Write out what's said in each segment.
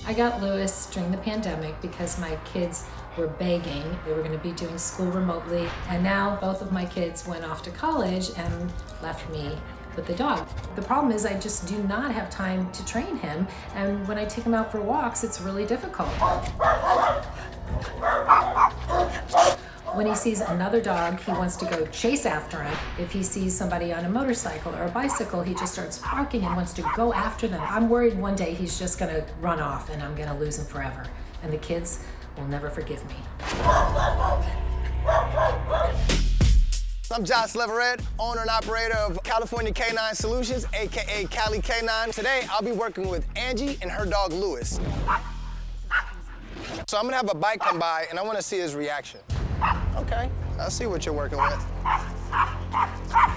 I got Lewis during the pandemic because my kids were begging. They were going to be doing school remotely. And now both of my kids went off to college and left me with the dog. The problem is I just do not have time to train him. And when I take him out for walks, it's really difficult. When he sees another dog, he wants to go chase after him. If he sees somebody on a motorcycle or a bicycle, he just starts barking and wants to go after them. I'm worried one day he's just gonna run off and I'm gonna lose him forever. And the kids will never forgive me. I'm Josh Leverett, owner and operator of California Canine Solutions, AKA Cali Canine. Today, I'll be working with Angie and her dog, Lewis. So I'm gonna have a bike come by and I wanna see his reaction. Okay, I see what you're working with.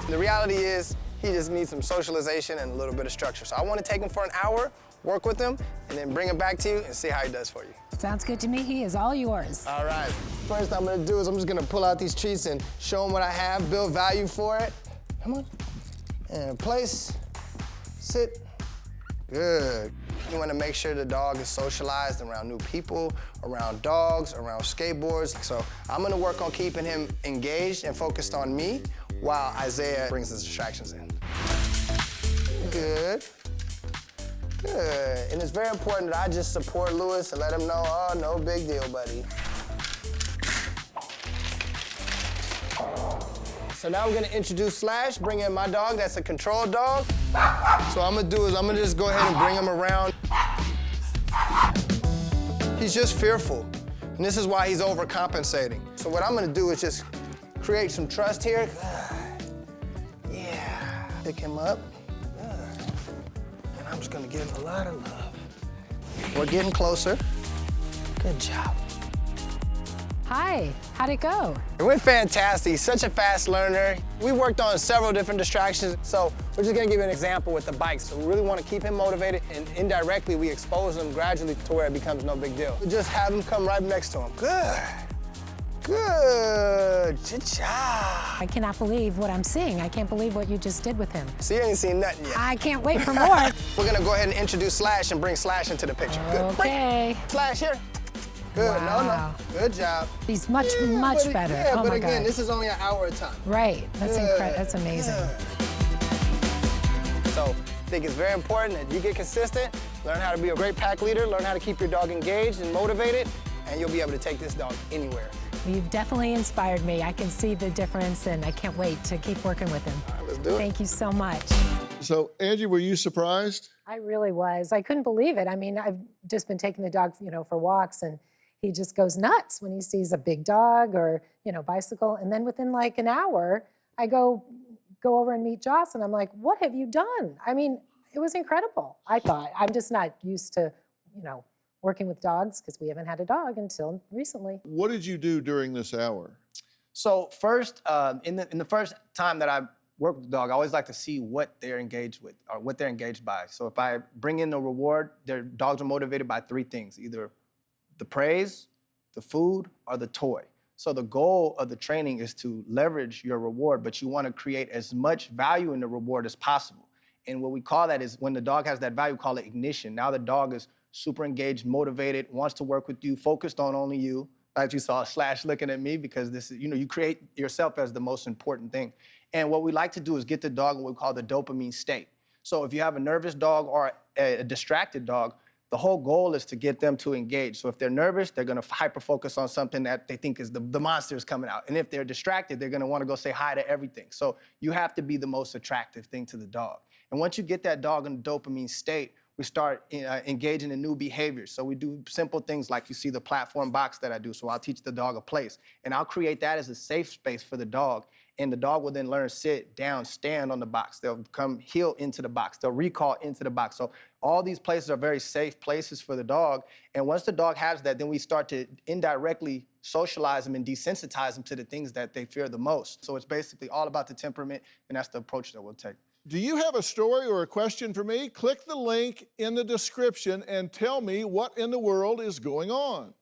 The reality is, he just needs some socialization and a little bit of structure. So I want to take him for an hour, work with him, and then bring him back to you and see how he does for you. Sounds good to me. He is all yours. All right. First I'm gonna do is I'm just gonna pull out these treats and show him what I have, build value for it. Come on. And place, sit. Good. You want to make sure the dog is socialized around new people, around dogs, around skateboards. So I'm going to work on keeping him engaged and focused on me while Isaiah brings his distractions in. Good. Good. And it's very important that I just support Lewis and let him know, oh, no big deal, buddy. So now we're gonna introduce Slash, bring in my dog, that's a control dog. So what I'm gonna do is I'm gonna just go ahead and bring him around. He's just fearful, and this is why he's overcompensating. So what I'm gonna do is just create some trust here. Yeah, pick him up. And I'm just gonna give him a lot of love. We're getting closer. Good job. Hi, how'd it go? It went fantastic. He's such a fast learner. We worked on several different distractions, so we're just gonna give you an example with the bikes. So we really wanna keep him motivated, and indirectly, we expose him gradually to where it becomes no big deal. We just have him come right next to him. Good. Good. Good job. I cannot believe what I'm seeing. I can't believe what you just did with him. So you ain't seen nothing yet. I can't wait for more. We're gonna go ahead and introduce Slash and bring Slash into the picture. Good. Okay. Slash here. Good, Wow. no. Good job. He's much better. Yeah, Oh but my again, God. this is only an hour at a time. Right, that's incredible, that's amazing. Good. So I think it's very important that you get consistent, learn how to be a great pack leader, learn how to keep your dog engaged and motivated, and you'll be able to take this dog anywhere. You've definitely inspired me. I can see the difference, and I can't wait to keep working with him. All right, let's do it. Thank you so much. So, Angie, were you surprised? I really was. I couldn't believe it. I mean, I've just been taking the dog, for walks, and he just goes nuts when he sees a big dog or, bicycle. And then within like an hour, I go over and meet Joss, and I'm like, what have you done? I mean, it was incredible, I thought. I'm just not used to, working with dogs because we haven't had a dog until recently. What did you do during this hour? So first, in the first time that I work with the dog, I always like to see what they're engaged with or what they're engaged by. So if I bring in the reward, their dogs are motivated by three things, either the praise, the food, or the toy. So the goal of the training is to leverage your reward, but you want to create as much value in the reward as possible. And what we call that is when the dog has that value, call it ignition. Now the dog is super engaged, motivated, wants to work with you, focused on only you. Like you saw Slash looking at me because this is, you create yourself as the most important thing. And what we like to do is get the dog in what we call the dopamine state. So if you have a nervous dog or a distracted dog, the whole goal is to get them to engage. So if they're nervous, they're gonna hyper-focus on something that they think is the monster is coming out. And if they're distracted, they're gonna wanna go say hi to everything. So you have to be the most attractive thing to the dog. And once you get that dog in the dopamine state, we start engaging in new behaviors. So we do simple things like you see the platform box that I do. So I'll teach the dog a place. And I'll create that as a safe space for the dog. And the dog will then learn sit, down, stand on the box. They'll come heel into the box. They'll recall into the box. So all these places are very safe places for the dog. And once the dog has that, then we start to indirectly socialize them and desensitize them to the things that they fear the most. So it's basically all about the temperament, and that's the approach that we'll take. Do you have a story or a question for me? Click the link in the description and tell me what in the world is going on.